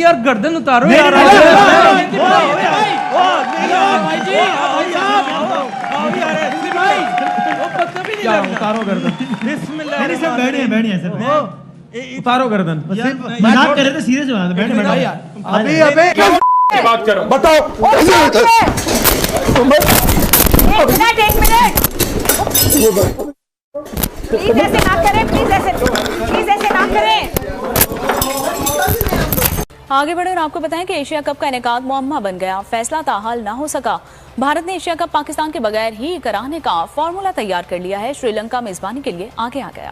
यार गर्दन उतारो यार। उतारो गर्दन। उतारो गर्दन। मजाक कर रहे थे, सीरियस बात है। अभी अबे बात करो, बताओ। एक मिनट प्लीज ऐसे ना करें, प्लीज ऐसे ना करें। आगे बढ़े और आपको बताएं कि एशिया कप का इनेकाद मुअम्मा बन गया। फैसला ताहाल ना हो सका। भारत ने एशिया कप पाकिस्तान के बगैर ही कराने का फॉर्मूला तैयार कर लिया है। श्रीलंका मेजबानी के लिए आगे आ गया।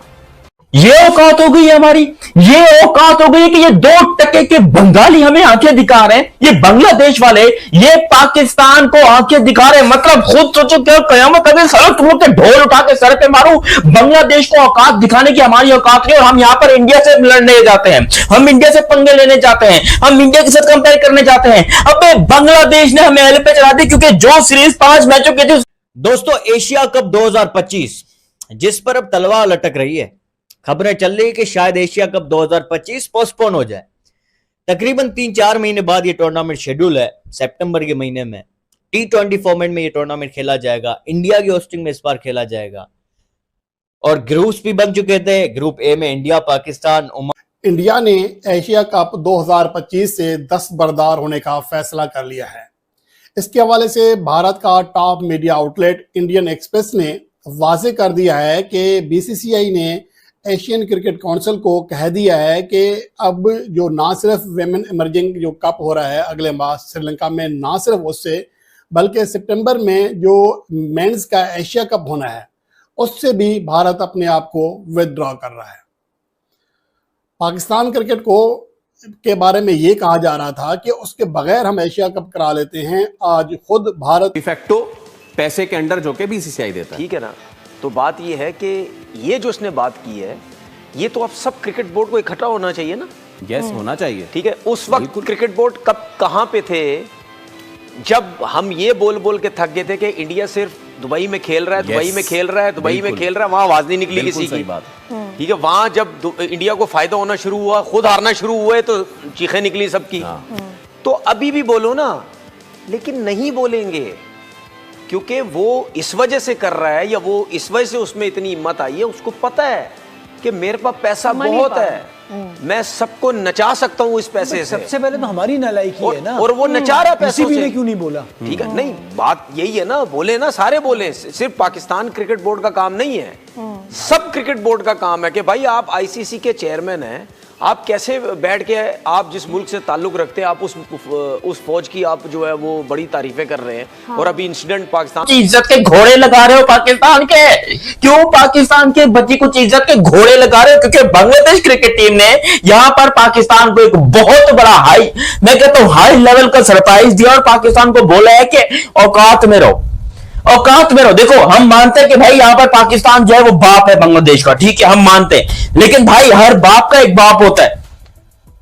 ये औकात हो गई है हमारी, ये औकात हो गई कि ये 2% के बंगाली हमें आंखें दिखा रहे हैं, ये बांग्लादेश वाले ये पाकिस्तान को आंखें दिखा रहे हैं। मतलब खुद सोचो क्या कयामत अगर सड़क तुम लोग के ढोल उठा के सर पे मारूं। बांग्लादेश को औकात दिखाने की हमारी औकात नहीं, और हम यहां पर इंडिया से लड़ने जाते हैं, हम इंडिया से पंगे लेने जाते हैं, हम इंडिया के साथ कंपेयर करने जाते हैं। अब बांग्लादेश ने हमें एल पे चला दी क्योंकि जो सीरीज 5 मैचों की थी। दोस्तों, एशिया कप 2025 जिस पर अब तलवार लटक रही है, खबरें चल रही है कि शायद एशिया कप 2025 पोस्टपोन हो जाए। तकरीबन 3-4 महीने बाद ये टूर्नामेंट शेड्यूल है। सितंबर के महीने में T20 फॉर्मेट में ये टूर्नामेंट खेला जाएगा। इंडिया की होस्टिंग में इस बार खेला जाएगा और ग्रुप्स भी बन चुके थे। ग्रुप ए में इंडिया, पाकिस्तान, ओमान। इंडिया ने एशिया कप 2025 से दस्तबरदार होने का फैसला कर लिया है। इसके हवाले से भारत का top media outlet Indian express ने वाजे कर दिया है कि BCCI ने एशियन क्रिकेट काउंसिल को कह दिया है कि अब जो ना सिर्फ वेमेन इमर्जिंग जो कप हो रहा है अगले माह श्रीलंका में, ना सिर्फ उससे बल्कि सितंबर में जो मेंस का एशिया कप होना है उससे भी भारत अपने आप को विदड्रॉ कर रहा है। पाकिस्तान क्रिकेट को के बारे में ये कहा जा रहा था कि उसके बगैर हम एशिया कप करा लेते हैं। आज खुद भारत डिफेक्टो पैसे के अंडर जो के BCCI देता है, ठीक है ना। तो बात ये है कि ये जो उसने बात की है, ये तो अब सब क्रिकेट बोर्ड को इकट्ठा होना चाहिए ना। यस, होना चाहिए। ठीक है, उस वक्त क्रिकेट बोर्ड कब कहां पे थे जब हम ये बोल बोल के थक गए थे कि इंडिया सिर्फ दुबई में खेल रहा है, दुबई में खेल रहा है, दुबई में खेल रहा है। वहां आवाज नहीं निकली किसी की। ठीक है, वहां जब इंडिया को फायदा होना शुरू हुआ, खुद हारना शुरू हुए तो चीखें निकली सबकी। तो अभी भी बोलो ना, लेकिन नहीं बोलेंगे क्योंकि वो इस वजह से कर रहा है या वो इस वजह से उसमें इतनी हिम्मत आई है। उसको पता है कि मेरे पास पैसा बहुत है, मैं सबको नचा सकता हूँ इस पैसे से। सबसे पहले तो हमारी नालायकी है ना, और वो नचा रहा पैसों से। क्यों नहीं बोला? ठीक है, नहीं बात यही है ना, बोले ना, सारे बोले। सिर्फ पाकिस्तान क्रिकेट बोर्ड का काम नहीं है, सब क्रिकेट बोर्ड का काम है कि भाई आप ICC के चेयरमैन हैं, आप कैसे बैठ के आप जिस मुल्क से ताल्लुक रखते हैं, आप उस फौज की आप जो है वो बड़ी तारीफें कर रहे हैं। हाँ। और अभी इंसिडेंट पाकिस्तान की इज्जत के घोड़े लगा रहे हो पाकिस्तान के। क्यों पाकिस्तान के बच्ची कुछ इज्जत के घोड़े लगा रहे हो? क्योंकि बांग्लादेश क्रिकेट टीम ने यहां पर पाकिस्तान को एक बहुत बड़ा मैं कहता हूं हाई लेवल का सरप्राइज दिया और पाकिस्तान को बोला है कि औकात में रहो, औकात में रहो। देखो, हम मानते हैं कि भाई यहां पर पाकिस्तान जो है वो बाप है बांग्लादेश का, ठीक है, हम मानते हैं, लेकिन भाई हर बाप का एक बाप होता है।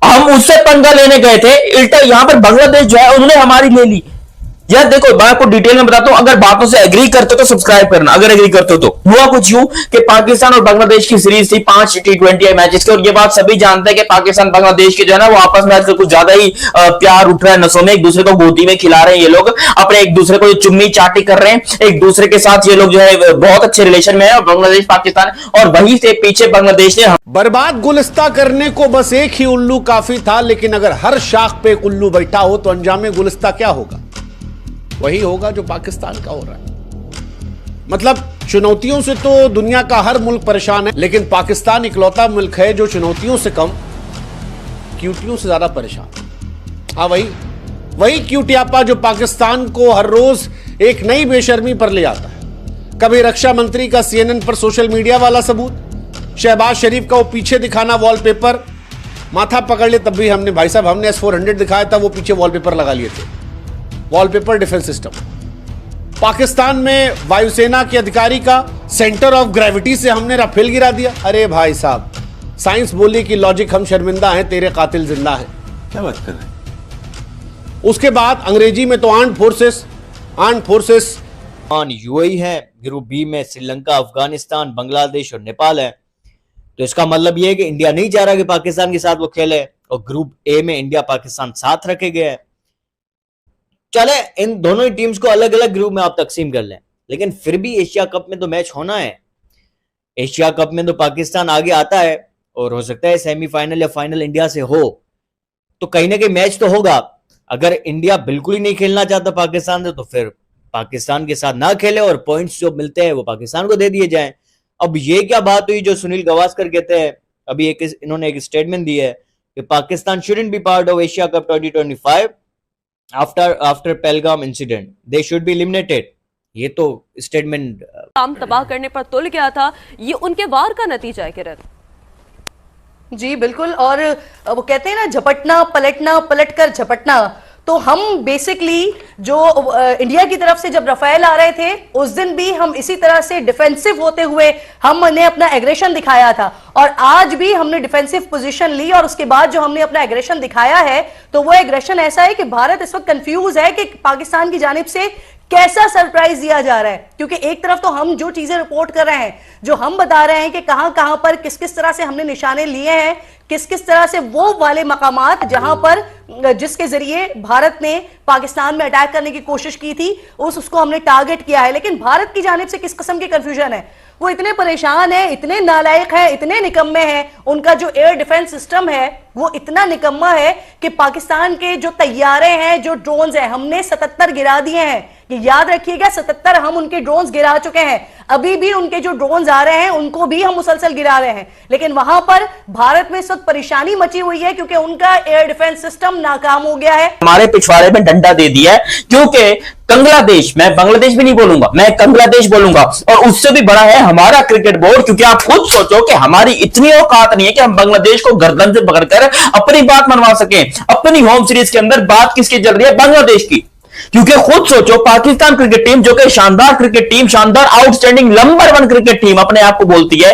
हम उससे पंगा लेने गए थे, उल्टा यहां पर बांग्लादेश जो है उन्होंने हमारी ले ली। यार देखो, मैं आपको डिटेल में बताता हूं, अगर बातों से एग्री करते हो तो सब्सक्राइब करना, अगर एग्री करते हो तो। हुआ कुछ यूं कि पाकिस्तान और बांग्लादेश की सीरीज थी 5 T20 मैचेस की, और ये बात सभी जानते हैं कि पाकिस्तान बांग्लादेश के जो है ना वो आपस में आजकल कुछ ज्यादा ही प्यार उठ रहा है नसों में, एक दूसरे को गोदी में खिला रहे हैं ये लोग, अपने एक दूसरे को चुम्मी चाटी कर रहे हैं, एक दूसरे के साथ ये लोग जो है बहुत अच्छे रिलेशन में है, और बांग्लादेश पाकिस्तान, और वहीं से पीछे बांग्लादेश ने बर्बाद गुलिस्ता करने को बस एक ही उल्लू काफी था, लेकिन अगर हर शाख पे एक उल्लू बैठा हो तो अंजाम गुलिस्ता क्या होगा? वही होगा जो पाकिस्तान का हो रहा है। मतलब चुनौतियों से तो दुनिया का हर मुल्क परेशान है, लेकिन पाकिस्तान इकलौता मुल्क है जो चुनौतियों से कम क्यूटियों से ज्यादा परेशान। हाँ, वही क्यूटियापा जो पाकिस्तान को हर रोज एक नई बेशर्मी पर ले आता है। कभी रक्षा मंत्री का CNN पर सोशल मीडिया वाला सबूत, शहबाज शरीफ का वो पीछे दिखाना वॉलपेपर, माथा पकड़ ले तब भी हमने भाई साहब हमने S-400 दिखाया था, वो पीछे वॉलपेपर लगा लिए थे, वॉलपेपर डिफेंस सिस्टम। पाकिस्तान में वायुसेना के अधिकारी का सेंटर ऑफ ग्रेविटी से हमने राफेल गिरा दिया। अरे भाई साहब, साइंस बोली कि लॉजिक हम शर्मिंदा हैं, तेरे कातिल जिंदा है। क्या बात कर रहे हैं? उसके बाद अंग्रेजी में तो आर्म्ड फोर्सेस UAE है। ग्रुप बी में श्रीलंका, अफगानिस्तान, बांग्लादेश और नेपाल है। तो इसका मतलब यह है कि इंडिया नहीं चाह रहा कि पाकिस्तान के साथ वो खेले, और ग्रुप ए में इंडिया पाकिस्तान साथ रखे गए हैं। चले इन दोनों ही टीम्स को अलग अलग ग्रुप में आप तकसीम कर लें, लेकिन फिर भी एशिया कप में तो मैच होना है। एशिया कप में तो पाकिस्तान आगे आता है और हो सकता है सेमीफाइनल या फाइनल इंडिया से हो, तो कहीं ना कहीं मैच तो होगा। अगर इंडिया बिल्कुल ही नहीं खेलना चाहता पाकिस्तान से, तो फिर पाकिस्तान के साथ ना खेले और पॉइंट्स जो मिलते हैं वो पाकिस्तान को दे दिए जाएं। अब ये क्या बात हुई जो सुनील गावस्कर कहते हैं, अभी इन्होंने एक स्टेटमेंट दी है कि Pakistan shouldn't be part of Asia cup 2025 after Pahalgam incident, they should be eliminated. ये तो स्टेटमेंट काम तबाह करने पर तुल गया था, ये उनके वार का नतीजा है किरण। जी बिल्कुल, और वो कहते हैं ना झपटना पलटना, पलटकर झपटना, तो हम बेसिकली जो इंडिया की तरफ से जब रफेल आ रहे थे उस दिन भी हम इसी तरह से डिफेंसिव होते हुए हमने अपना एग्रेशन दिखाया था, और आज भी हमने डिफेंसिव पोजीशन ली, और उसके बाद जो हमने अपना एग्रेशन दिखाया है तो वो एग्रेशन ऐसा है कि भारत इस वक्त कंफ्यूज है कि पाकिस्तान की जानिब से कैसा सरप्राइज दिया जा रहा है। क्योंकि एक तरफ तो हम जो चीजें रिपोर्ट कर रहे हैं, जो हम बता रहे हैं कि कहां कहां पर किस किस तरह से हमने निशाने लिए हैं, किस किस तरह से वो वाले मकामात जहां पर जिसके जरिए भारत ने पाकिस्तान में अटैक करने की कोशिश की थी उसको हमने टारगेट किया है। लेकिन भारत की जानिब से किस किस्म की कंफ्यूजन है, वो इतने परेशान है, इतने नालायक है, इतने निकम्मे हैं, उनका जो एयर डिफेंस सिस्टम है वो इतना निकम्मा है कि पाकिस्तान के जो तैयारे हैं, जो ड्रोन्स हैं, हमने 77 गिरा दिए हैं। ये याद रखिएगा, 77 हम उनके ड्रोन्स गिरा चुके हैं। अभी भी उनके जो ड्रोन्स आ रहे हैं उनको भी हम मुसलसल गिरा रहे हैं। लेकिन वहां पर भारत में इस वक्त परेशानी मची हुई है क्योंकि उनका एयर डिफेंस सिस्टम नाकाम हो गया है। हमारे पिछवाड़े में डंडा दे दिया है, क्योंकि बांग्लादेश, मैं बांग्लादेश भी नहीं बोलूंगा, मैं बांग्लादेश बोलूंगा, और उससे भी बड़ा है हमारा क्रिकेट बोर्ड। क्योंकि आप खुद सोचो कि हमारी इतनी औकात नहीं है कि हम बांग्लादेश को गर्दन से पकड़कर अपनी बात मनवा सकें। अपनी होम सीरीज के अंदर बात किसकी चल रही है? बांग्लादेश की। क्योंकि खुद सोचो, पाकिस्तान क्रिकेट टीम जो कि शानदार क्रिकेट टीम, शानदार आउटस्टैंडिंग नंबर 1 क्रिकेट टीम अपने आप को बोलती है,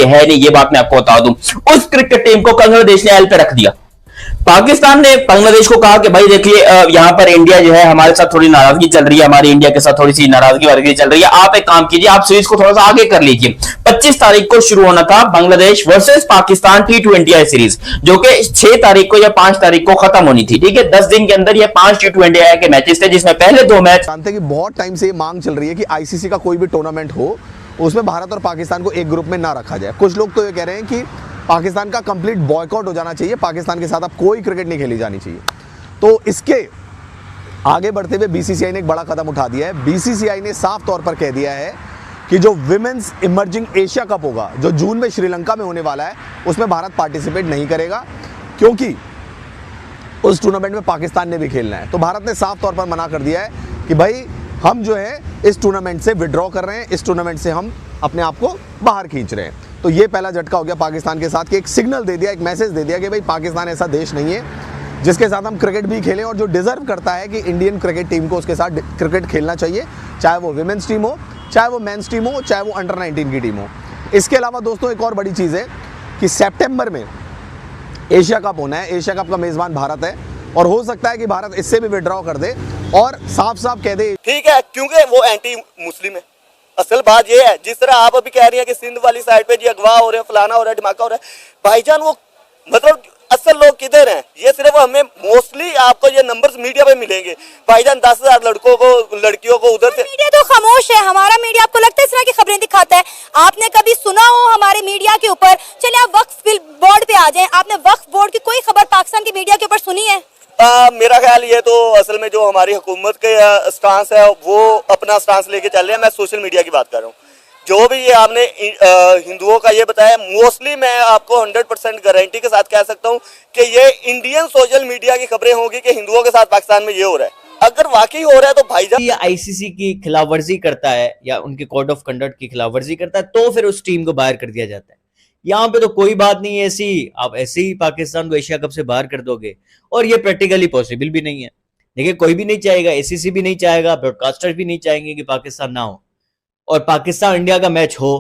है नहीं, ये बात मैं आपको बता दूं। उस क्रिकेट टीम को बांग्लादेश ने एल पे रख दिया। पाकिस्तान ने बांग्लादेश को कहा कि भाई देखिए, यहां पर इंडिया जो है हमारे साथ थोड़ी नाराजगी चल रही है, हमारी इंडिया के साथ थोड़ी सी नाराजगी चल रही है, आप एक काम कीजिए, आप सीरीज को थोड़ा सा आगे कर लीजिए। 25 तारीख को शुरू होना था Bangladesh versus Pakistan T20 series, जो कि 6 तारीख को या 5 तारीख को खत्म होनी थी। ठीक है, 10 दिन के अंदर ये 5 T20 के मैचेस थे, जिसमें पहले 2 मैच। जानते हैं कि बहुत टाइम से ये मांग चल रही है कि आईसीसी का कोई भी टूर्नामेंट हो उसमें भारत और पाकिस्तान को एक ग्रुप में ना रखा जाए। कुछ लोग तो ये कह रहे हैं कि पाकिस्तान का कंप्लीट बॉयकॉट हो जाना चाहिए, पाकिस्तान के साथ अब कोई क्रिकेट नहीं खेली जानी चाहिए। तो इसके आगे बढ़ते हुए बीसीसीआई ने एक बड़ा कदम उठा दिया है। बीसीसीआई ने साफ तौर पर कह दिया है कि जो विमेंस इमर्जिंग एशिया कप होगा, जो जून में श्रीलंका में होने वाला है, उसमें भारत पार्टिसिपेट नहीं करेगा, क्योंकि उस टूर्नामेंट में पाकिस्तान ने भी खेलना है। तो भारत ने साफ तौर पर मना कर दिया है कि भाई हम जो है इस टूर्नामेंट से विड्रॉ कर रहे हैं, इस टूर्नामेंट से हम अपने आप को बाहर खींच रहे हैं। तो ये पहला झटका हो गया पाकिस्तान के साथ कि एक सिग्नल दे दिया, एक मैसेज दे दिया कि भाई पाकिस्तान ऐसा देश नहीं है जिसके साथ हम क्रिकेट भी खेलें, और जो डिजर्व करता है कि इंडियन क्रिकेट टीम को उसके साथ क्रिकेट खेलना चाहिए, चाहे वो विमेंस टीम हो, चाहे वो मेंस टीम हो, चाहे वो अंडर 19 की टीम हो। इसके अलावा दोस्तों एक और बड़ी चीज़ है कि सितंबर में एशिया कप होना है, एशिया कप का मेज़बान भारत है, और हो सकता है कि भारत इससे भी विड्रॉ कर दे और साफ साफ कह दे ठीक है, क्योंकि वो एंटी मुस्लिम है। असल बात ये है, जिस तरह आप अभी कह रही हैं कि सिंध वाली साइड पे जी अगवा हो रहे हैं, फलाना हो रहा है, धमाका हो रहा है, भाईजान वो मतलब असल लोग किधर हैं? ये सिर्फ हमें मोस्टली आपको ये नंबर्स मीडिया पे मिलेंगे। भाईजान 10,000 लड़कों को, लड़कियों को उधर से। मीडिया तो खामोश है, हमारा मीडिया आपको लगता है इस तरह की खबरें दिखाता है? आपने कभी सुना हो हमारे मीडिया के ऊपर? चलिए आप वक्फ बोर्ड पे आ जाएं, आपने वक्फ बोर्ड की कोई खबर पाकिस्तान की मीडिया के ऊपर सुनी है? मेरा ख्याल ये तो असल में जो हमारी हुकूमत के स्टांस है वो अपना स्टांस लेके चल रहे हैं। मैं सोशल मीडिया की बात कर रहा हूँ। जो भी ये आपने हिंदुओं का ये बताया, मोस्टली मैं आपको 100% गारंटी के साथ कह सकता हूँ कि ये इंडियन सोशल मीडिया की खबरें होंगी कि हिंदुओं के साथ पाकिस्तान में ये हो रहा है। अगर वाकई हो रहा है तो भाईजान ये आईसीसी की खिलाफवर्जी करता है या उनके कोड ऑफ कंडक्ट की खिलाफवर्जी करता है, तो फिर उस टीम को बाहर कर दिया जाता है। यहाँ पे तो कोई बात नहीं है ऐसी, आप ऐसे ही पाकिस्तान को एशिया कप से बाहर कर दोगे, और ये प्रैक्टिकली पॉसिबल भी नहीं है। देखिए, कोई भी नहीं चाहेगा, एसीसी भी नहीं चाहेगा, ब्रॉडकास्टर भी नहीं चाहेंगे कि पाकिस्तान ना हो और पाकिस्तान इंडिया का मैच हो।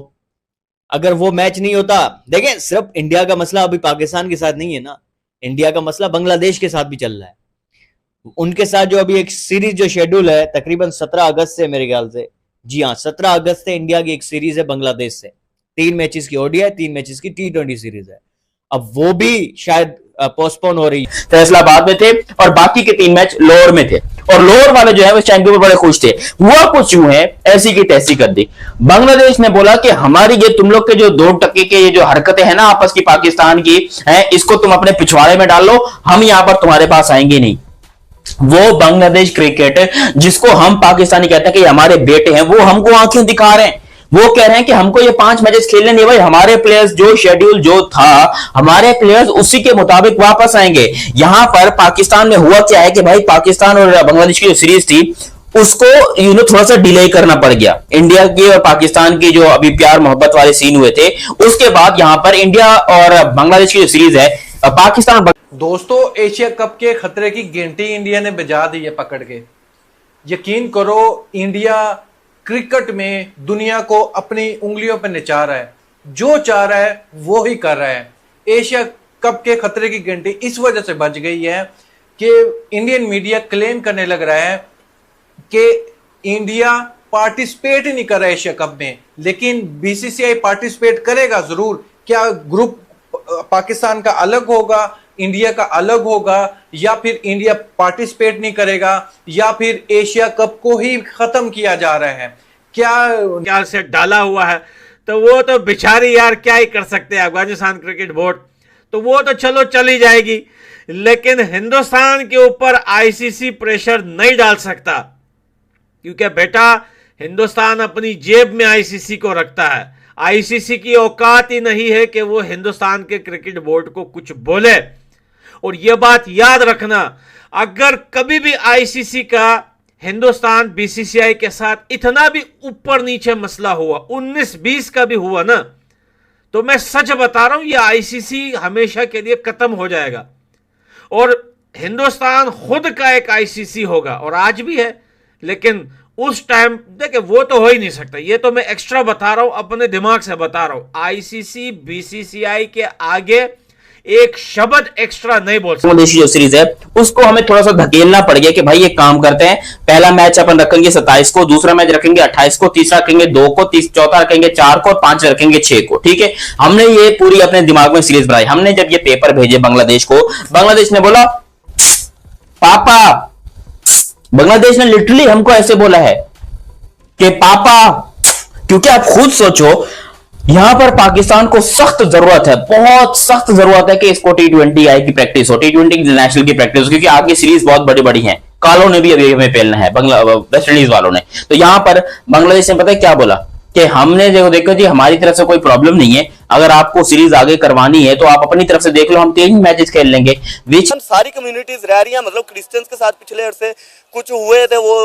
अगर वो मैच नहीं होता, देखें सिर्फ इंडिया का मसला अभी पाकिस्तान के साथ नहीं है ना, इंडिया का मसला बांग्लादेश के साथ भी चल रहा है। उनके साथ जो अभी एक सीरीज जो शेड्यूल है तकरीबन 17 अगस्त से, मेरे ख्याल से, जी हाँ 17 अगस्त से इंडिया की एक सीरीज है बांग्लादेश से, 3 मैचेस की ओडीआई, 3 मैचेस की T20 सीरीज है। अब वो भी शायद पोस्टपोन हो रही है। फैसलाबाद में थे और बाकी के 3 मैच लोअर में थे और लोअर वाले जो है वो चैंपियन पर बड़े खुश थे। हुआ कुछ यूं है, ऐसी की तैसी कर दी। बांग्लादेश ने बोला कि हमारी ये तुम लोग के जो 2% के ये जो हरकतें हैं ना आपस की पाकिस्तान की है, इसको तुम अपने पिछवाड़े में डाल लो, हम यहां पर तुम्हारे पास आएंगे नहीं। वो बांग्लादेश क्रिकेट जिसको हम पाकिस्तानी कहते हैं कि हमारे बेटे हैं, वो हमको आंखें दिखा रहे हैं। वो कह रहे हैं कि हमको ये 5 मैचेस खेलने नहीं भाई, हमारे प्लेयर्स जो शेड्यूल जो था हमारे प्लेयर्स उसी के मुताबिक वापस आएंगे। यहां पर पाकिस्तान में हुआ क्या है कि भाई पाकिस्तान और बांग्लादेश की जो सीरीज थी उसको थोड़ा सा डिले करना पड़ गया। इंडिया की और पाकिस्तान की जो अभी प्यार मोहब्बत वाले सीन हुए थे उसके बाद यहां पर इंडिया और बांग्लादेश की जो सीरीज है पाकिस्तान। दोस्तों, एशिया कप के खतरे की घंटी इंडिया ने बजा दी है पकड़ के। यकीन करो, इंडिया क्रिकेट में दुनिया को अपनी उंगलियों पर नचा रहा है, जो चाह रहा है वो ही कर रहा है। एशिया कप के खतरे की घंटी इस वजह से बज गई है कि इंडियन मीडिया क्लेम करने लग रहा है कि इंडिया पार्टिसिपेट ही नहीं कर रहा है एशिया कप में, लेकिन बीसीसीआई पार्टिसिपेट करेगा जरूर। क्या ग्रुप पाकिस्तान का अलग होगा, इंडिया का अलग होगा, या फिर इंडिया पार्टिसिपेट नहीं करेगा, या फिर एशिया कप को ही खत्म किया जा रहा है? क्या से डाला हुआ है तो वो तो बेचारी यार क्या ही कर सकते हैं अफगानिस्तान क्रिकेट बोर्ड, तो वो तो चलो चली जाएगी, लेकिन हिंदुस्तान के ऊपर आईसीसी प्रेशर नहीं डाल सकता, क्योंकि बेटा हिंदुस्तान अपनी जेब में आईसीसी को रखता है। आईसीसी की औकात ही नहीं है कि वो हिंदुस्तान के क्रिकेट बोर्ड को कुछ बोले। और यह बात याद रखना, अगर कभी भी आईसीसी का हिंदुस्तान बीसीसीआई के साथ इतना भी ऊपर नीचे मसला हुआ, 19-20 का भी हुआ ना, तो मैं सच बता रहा हूं ये आईसीसी हमेशा के लिए खत्म हो जाएगा और हिंदुस्तान खुद का एक आईसीसी होगा। और आज भी है, लेकिन उस टाइम देखिए वो तो हो ही नहीं सकता। ये तो मैं एक्स्ट्रा बता रहा हूं, अपने दिमाग से बता रहा हूं। आईसीसी बीसीसीआई के आगे एक शब्द एक्स्ट्रा नहीं बोल सकते। बांग्लादेश जो सीरीज है उसको हमें थोड़ा सा धकेलना पड़ गया कि भाई एक काम करते हैं, पहला मैच अपन रखेंगे 27 को, दूसरा मैच रखेंगे 28 को, तीसरा रखेंगे 2 को, चौथा रखेंगे 4 को और 5 रखेंगे 6 को। ठीक है, हमने ये पूरी अपने दिमाग में सीरीज बनाई। हमने जब ये पेपर भेजे बांग्लादेश को, बांग्लादेश ने बोला पापा, बांग्लादेश ने लिटरली हमको ऐसे बोला है कि पापा, क्योंकि आप खुद सोचो यहां पर पाकिस्तान को सख्त जरूरत है, बहुत सख्त जरूरत है कि इसको T20 की प्रैक्टिस हो, T20 इंटरनेशनल की प्रैक्टिस हो, क्योंकि आगे सीरीज बहुत बड़ी बड़ी हैं। कालों ने भी अभी हमें पेलना है, वेस्ट इंडीज वालों ने। तो यहां पर बांग्लादेश ने पता है क्या बोला कि हमने देखो जी हमारी तरफ से कोई प्रॉब्लम नहीं है, अगर आपको सीरीज आगे करवानी है तो आप अपनी तरफ से देख लो, हम 3 मैचेस खेल लेंगे। हम सारी कम्युनिटीज रह रही हैं, मतलब क्रिश्चियंस के साथ पिछले अरसे कुछ हुए थे, वो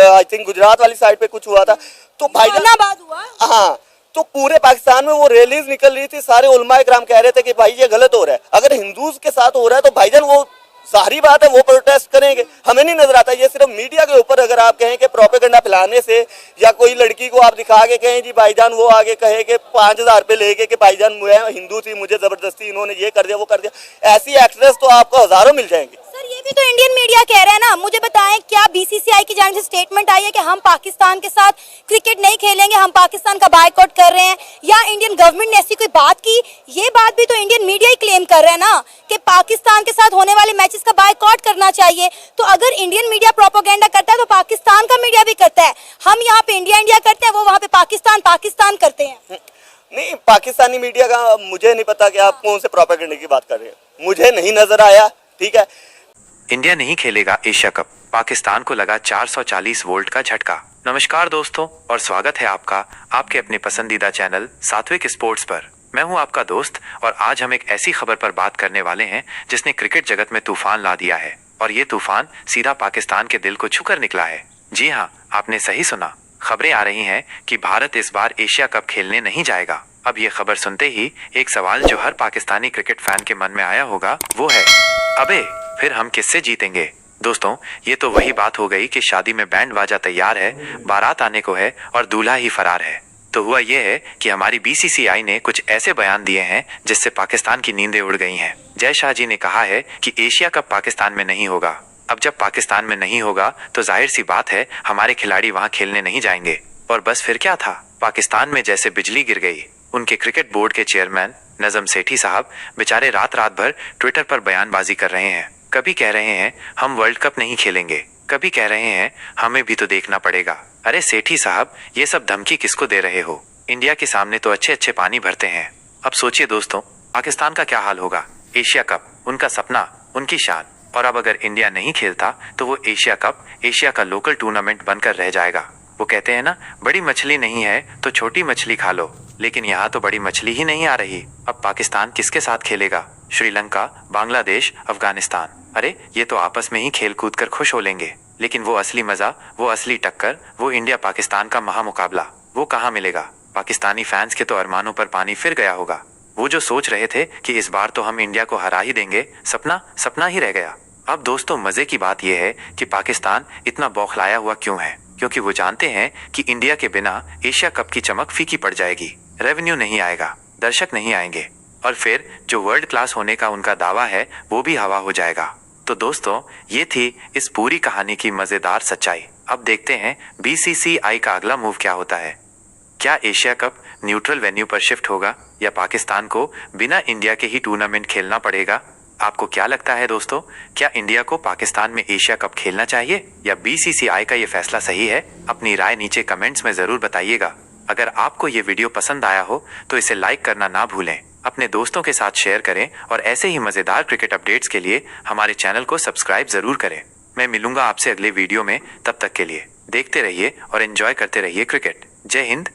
आई थिंक गुजरात वाली साइड पे कुछ हुआ था, तो भाईजान हाँ, तो पूरे पाकिस्तान में वो रैलीज निकल रही थी, सारे उलमाए किराम कह रहे थे कि भाई ये गलत हो रहा है। अगर हिंदूज के साथ हो रहा है तो भाईजान वो सारी बात है, वो प्रोटेस्ट करेंगे। हमें नहीं नजर आता, ये सिर्फ मीडिया के ऊपर अगर आप कहें कि प्रोपेगेंडा फैलाने से, या कोई लड़की को आप दिखा के कहें जी भाईजान, वो आगे कहे कि 5000 रुपये लेके कि भाईजान मैं हिंदू थी, मुझे जबरदस्ती इन्होंने ये कर दिया वो कर दिया, ऐसी एक्ट्रेस तो आपको हजारों मिल जाएंगे। सर ये भी तो इंडियन मीडिया कह रहे हैं ना, मुझे बताएं क्या बीसीसीआई की जानिब से स्टेटमेंट आई है कि हम पाकिस्तान के साथ क्रिकेट नहीं खेलेंगे, हम पाकिस्तान का बायकॉट कर रहे हैं, या इंडियन गवर्नमेंट ने ऐसी कोई बात की? ये बात भी तो इंडियन मीडिया ही क्लेम कर रहा है ना कि पाकिस्तान के साथ होने वाले मैचेस का बायकॉट करना चाहिए। तो अगर इंडियन मीडिया प्रोपेगेंडा करता है तो पाकिस्तान का मीडिया भी करता है। हम यहाँ पे इंडिया करते हैं, वो वहाँ पे पाकिस्तान करते हैं। नहीं, पाकिस्तानी मीडिया का मुझे नहीं पता कि आप कौन से प्रोपेगेंडा की बात कर रहे हैं, मुझे नहीं नजर आया। ठीक है, इंडिया नहीं खेलेगा एशिया कप, पाकिस्तान को लगा 440 वोल्ट का झटका। नमस्कार दोस्तों और स्वागत है आपका आपके अपने पसंदीदा चैनल सात्विक स्पोर्ट्स पर। मैं हूं आपका दोस्त और आज हम एक ऐसी खबर पर बात करने वाले हैं जिसने क्रिकेट जगत में तूफान ला दिया है, और ये तूफान सीधा पाकिस्तान के दिल को छूकर निकला है। जी हाँ, आपने सही सुना, खबरें आ रही हैं कि भारत इस बार एशिया कप खेलने नहीं जाएगा। अब ये खबर सुनते ही एक सवाल जो हर पाकिस्तानी क्रिकेट फैन के मन में आया होगा वो है, अबे फिर हम किससे जीतेंगे? दोस्तों, ये तो वही बात हो गई कि शादी में बैंड बाजा तैयार है, बारात आने को है और दूल्हा ही फरार है। तो हुआ ये है कि हमारी बीसीसीआई ने कुछ ऐसे बयान दिए हैं जिससे पाकिस्तान की नींदें उड़ गई हैं। जय शाह जी ने कहा है कि एशिया कप पाकिस्तान में नहीं होगा। अब जब पाकिस्तान में नहीं होगा तो जाहिर सी बात है हमारे खिलाड़ी वहां खेलने नहीं जाएंगे। और बस फिर क्या था, पाकिस्तान में जैसे बिजली गिर गई। उनके क्रिकेट बोर्ड के चेयरमैन नजम सेठी साहब बेचारे रात रात भर ट्विटर पर बयानबाजी कर रहे हैं। कभी कह रहे हैं हम वर्ल्ड कप नहीं खेलेंगे, कभी कह रहे हैं हमें भी तो देखना पड़ेगा। अरे सेठी साहब, ये सब धमकी किसको दे रहे हो? इंडिया के सामने तो अच्छे अच्छे पानी भरते हैं। अब सोचिए दोस्तों, पाकिस्तान का क्या हाल होगा। एशिया कप उनका सपना, उनकी शान, और अब अगर इंडिया नहीं खेलता तो वो एशिया कप एशिया का लोकल टूर्नामेंट बनकर रह जाएगा। वो कहते हैं ना, बड़ी मछली नहीं है तो छोटी मछली खा लो, लेकिन यहाँ तो बड़ी मछली ही नहीं आ रही। अब पाकिस्तान किसके साथ खेलेगा? श्रीलंका, बांग्लादेश, अफगानिस्तान। अरे ये तो आपस में ही खेल कूद कर खुश हो लेंगे, लेकिन वो असली मजा, वो असली टक्कर, वो इंडिया पाकिस्तान का महामुकाबला, वो कहाँ मिलेगा? पाकिस्तानी फैंस के तो अरमानों पर पानी फिर गया होगा। वो जो सोच रहे थे कि इस बार तो हम इंडिया को हरा ही देंगे, सपना सपना ही रह गया। अब दोस्तों, मजे की बात यह है कि पाकिस्तान इतना बौखलाया हुआ क्यों है? क्योंकि वो जानते हैं कि इंडिया के बिना एशिया कप की चमक फीकी पड़ जाएगी, रेवेन्यू नहीं आएगा, दर्शक नहीं आएंगे, और फिर जो वर्ल्ड क्लास होने का उनका दावा है वो भी हवा हो जाएगा। तो दोस्तों, ये थी इस पूरी कहानी की मजेदार सच्चाई। अब देखते हैं बीसीसीआई का अगला मूव क्या होता है। क्या एशिया कप न्यूट्रल वेन्यू पर शिफ्ट होगा या पाकिस्तान को बिना इंडिया के ही टूर्नामेंट खेलना पड़ेगा? आपको क्या लगता है दोस्तों, क्या इंडिया को पाकिस्तान में एशिया कप खेलना चाहिए या बीसीसीआई का ये फैसला सही है? अपनी राय नीचे कमेंट्स में जरूर बताइएगा। अगर आपको ये वीडियो पसंद आया हो तो इसे लाइक करना ना भूलें, अपने दोस्तों के साथ शेयर करें और ऐसे ही मजेदार क्रिकेट अपडेट्स के लिए हमारे चैनल को सब्सक्राइब जरूर करें। मैं मिलूंगा आपसे अगले वीडियो में, तब तक के लिए देखते रहिए और एंजॉय करते रहिए क्रिकेट। जय हिंद,